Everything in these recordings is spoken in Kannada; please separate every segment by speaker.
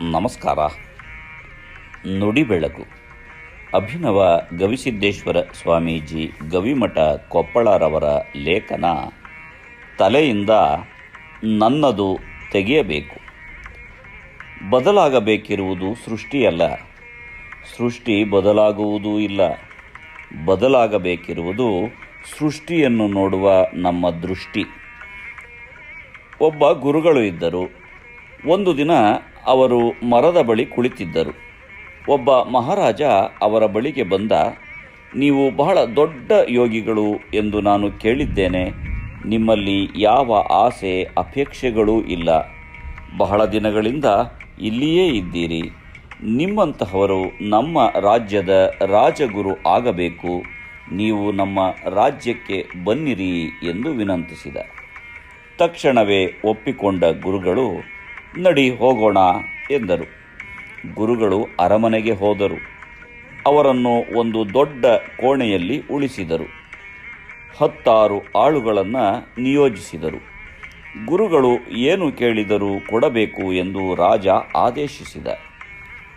Speaker 1: ನಮಸ್ಕಾರ. ನುಡಿ ಬೆಳಕು. ಅಭಿನವ ಗವಿಸಿದ್ದೇಶ್ವರ ಸ್ವಾಮೀಜಿ ಗವಿಮಠ ಕೊಪ್ಪಳರವರ ಲೇಖನ ತಲೆಯಿಂದ ನನ್ನದು ತೆಗೆಯಬೇಕು. ಬದಲಾಗಬೇಕಿರುವುದು ಸೃಷ್ಟಿಯಲ್ಲ, ಸೃಷ್ಟಿ ಬದಲಾಗುವುದೂ ಇಲ್ಲ. ಬದಲಾಗಬೇಕಿರುವುದು ಸೃಷ್ಟಿಯನ್ನು ನೋಡುವ ನಮ್ಮ ದೃಷ್ಟಿ. ಒಬ್ಬ ಗುರುಗಳು ಇದ್ದರು. ಒಂದು ದಿನ ಅವರು ಮರದ ಬಳಿ ಕುಳಿತಿದ್ದರು. ಒಬ್ಬ ಮಹಾರಾಜ ಅವರ ಬಳಿಗೆ ಬಂದ. ನೀವು ಬಹಳ ದೊಡ್ಡ ಯೋಗಿಗಳು ಎಂದು ನಾನು ಕೇಳಿದ್ದೇನೆ. ನಿಮ್ಮಲ್ಲಿ ಯಾವ ಆಸೆ ಅಪೇಕ್ಷೆಗಳೂ ಇಲ್ಲ. ಬಹಳ ದಿನಗಳಿಂದ ಇಲ್ಲಿಯೇ ಇದ್ದೀರಿ. ನಿಮ್ಮಂತಹವರು ನಮ್ಮ ರಾಜ್ಯದ ರಾಜಗುರು ಆಗಬೇಕು. ನೀವು ನಮ್ಮ ರಾಜ್ಯಕ್ಕೆ ಬನ್ನಿರಿ ಎಂದು ವಿನಂತಿಸಿದ. ತಕ್ಷಣವೇ ಒಪ್ಪಿಕೊಂಡ ಗುರುಗಳು, ನಡಿ ಹೋಗೋಣ ಎಂದರು. ಗುರುಗಳು ಅರಮನೆಗೆ ಹೋದರು. ಅವರನ್ನು ಒಂದು ದೊಡ್ಡ ಕೋಣೆಯಲ್ಲಿ ಉಳಿಸಿದರು. 10 ಆಳುಗಳನ್ನು ನಿಯೋಜಿಸಿದರು. ಗುರುಗಳು ಏನು ಕೇಳಿದರೂ ಕೊಡಬೇಕು ಎಂದು ರಾಜ ಆದೇಶಿಸಿದ.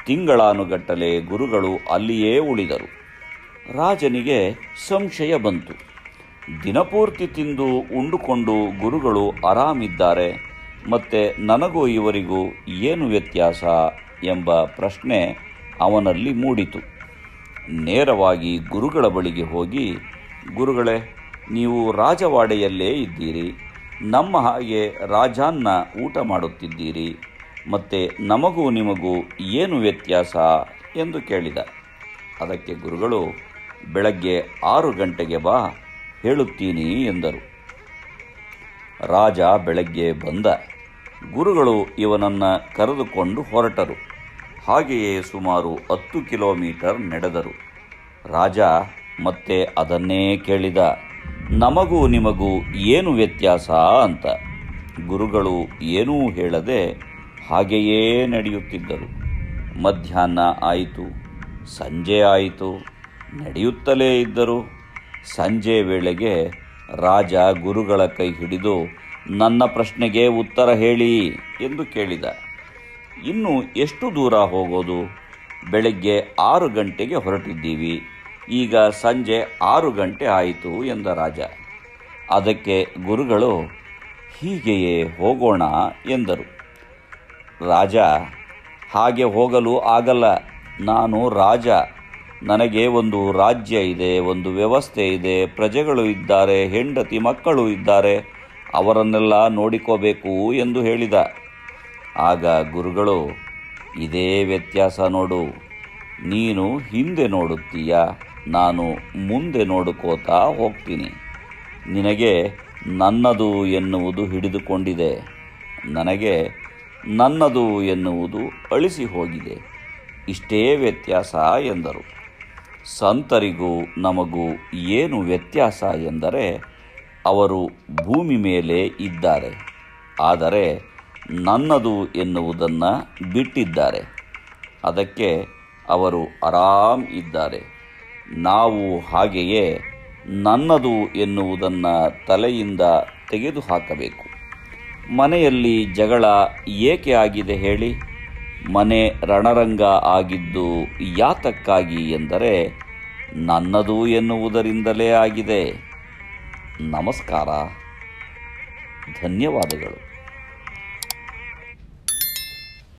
Speaker 1: ತಿಂಗಳಾನುಗಟ್ಟಲೆ ಗುರುಗಳು ಅಲ್ಲಿಯೇ ಉಳಿದರು. ರಾಜನಿಗೆ ಸಂಶಯ ಬಂತು. ದಿನಪೂರ್ತಿ ತಿಂದು ಉಂಡುಕೊಂಡು ಗುರುಗಳು ಆರಾಮಿದ್ದಾರೆ, ಮತ್ತು ನನಗೂ ಇವರಿಗೂ ಏನು ವ್ಯತ್ಯಾಸ ಎಂಬ ಪ್ರಶ್ನೆ ಅವನಲ್ಲಿ ಮೂಡಿತು. ನೇರವಾಗಿ ಗುರುಗಳ ಬಳಿಗೆ ಹೋಗಿ, ಗುರುಗಳೇ, ನೀವು ರಾಜವಾಡೆಯಲ್ಲೇ ಇದ್ದೀರಿ. ನಮ್ಮ ಹಾಗೆ ರಾಜಾನ್ನ ಊಟ ಮಾಡುತ್ತಿದ್ದೀರಿ, ಮತ್ತು ನಮಗೂ ನಿಮಗೂ ಏನು ವ್ಯತ್ಯಾಸ ಎಂದು ಕೇಳಿದ. ಅದಕ್ಕೆ ಗುರುಗಳು, ಬೆಳಗ್ಗೆ 6 ಗಂಟೆಗೆ ಬಾ, ಹೇಳುತ್ತೀನಿ ಎಂದರು. ರಾಜ ಬೆಳಗ್ಗೆ ಬಂದ. ಗುರುಗಳು ಇವನನ್ನು ಕರೆದುಕೊಂಡು ಹೊರಟರು. ಹಾಗೆಯೇ ಸುಮಾರು 10 ಕಿಲೋಮೀಟರ್ ನಡೆದರು. ರಾಜ ಮತ್ತೆ ಅದನ್ನೇ ಕೇಳಿದ, ನಮಗೂ ನಿಮಗೂ ಏನು ವ್ಯತ್ಯಾಸ ಅಂತ. ಗುರುಗಳು ಏನೂ ಹೇಳದೆ ಹಾಗೆಯೇ ನಡೆಯುತ್ತಿದ್ದರು. ಮಧ್ಯಾಹ್ನ ಆಯಿತು, ಸಂಜೆ ಆಯಿತು, ನಡೆಯುತ್ತಲೇ ಇದ್ದರು. ಸಂಜೆ ವೇಳೆಗೆ ರಾಜ ಗುರುಗಳ ಕೈ ಹಿಡಿದು, ನನ್ನ ಪ್ರಶ್ನೆಗೆ ಉತ್ತರ ಹೇಳಿ ಎಂದು ಕೇಳಿದ. ಇನ್ನು ಎಷ್ಟು ದೂರ ಹೋಗೋದು? ಬೆಳಗ್ಗೆ 6 ಗಂಟೆಗೆ ಹೊರಟಿದ್ದೀವಿ, ಈಗ ಸಂಜೆ 6 ಗಂಟೆ ಆಯಿತು ಎಂದ ರಾಜ. ಅದಕ್ಕೆ ಗುರುಗಳು, ಹೀಗೆಯೇ ಹೋಗೋಣ ಎಂದರು. ರಾಜ, ಹಾಗೆ ಹೋಗಲು ಆಗಲ್ಲ. ನಾನು ರಾಜ. ನನಗೆ ಒಂದು ರಾಜ್ಯ ಇದೆ, ಒಂದು ವ್ಯವಸ್ಥೆ ಇದೆ, ಪ್ರಜೆಗಳು ಇದ್ದಾರೆ, ಹೆಂಡತಿ ಮಕ್ಕಳು ಇದ್ದಾರೆ, ಅವರನ್ನೆಲ್ಲ ನೋಡಿಕೋಬೇಕು ಎಂದು ಹೇಳಿದ. ಆಗ ಗುರುಗಳು, ಇದೇ ವ್ಯತ್ಯಾಸ ನೋಡು. ನೀನು ಹಿಂದೆ ನೋಡುತ್ತೀಯ, ನಾನು ಮುಂದೆ ನೋಡುಕೋತಾ ಹೋಗ್ತೀನಿ. ನಿನಗೆ ನನ್ನದು ಎನ್ನುವುದು ಹಿಡಿದುಕೊಂಡಿದೆ, ನನಗೆ ನನ್ನದು ಎನ್ನುವುದು ಅಳಿಸಿ ಹೋಗಿದೆ. ಇಷ್ಟೇ ವ್ಯತ್ಯಾಸ ಎಂದರು. ಸಂತರಿಗೂ ನಮಗೂ ಏನು ವ್ಯತ್ಯಾಸ ಎಂದರೆ, ಅವರು ಭೂಮಿ ಮೇಲೆ ಇದ್ದಾರೆ, ಆದರೆ ನನ್ನದು ಎನ್ನುವುದನ್ನು ಬಿಟ್ಟಿದ್ದಾರೆ. ಅದಕ್ಕೆ ಅವರು ಆರಾಮ್ ಇದ್ದಾರೆ. ನಾವು ಹಾಗೆಯೇ ನನ್ನದು ಎನ್ನುವುದನ್ನು ತಲೆಯಿಂದ ತೆಗೆದುಹಾಕಬೇಕು. ಮನೆಯಲ್ಲಿ ಜಗಳ ಏಕೆ ಆಗಿದೆ ಹೇಳಿ? ಮನೆ ರಣರಂಗ ಆಗಿದ್ದು ಯಾತಕ್ಕಾಗಿ ಎಂದರೆ, ನನ್ನದು ಎನ್ನುವುದರಿಂದಲೇ ಆಗಿದೆ. ನಮಸ್ಕಾರ. ಧನ್ಯವಾದಗಳು.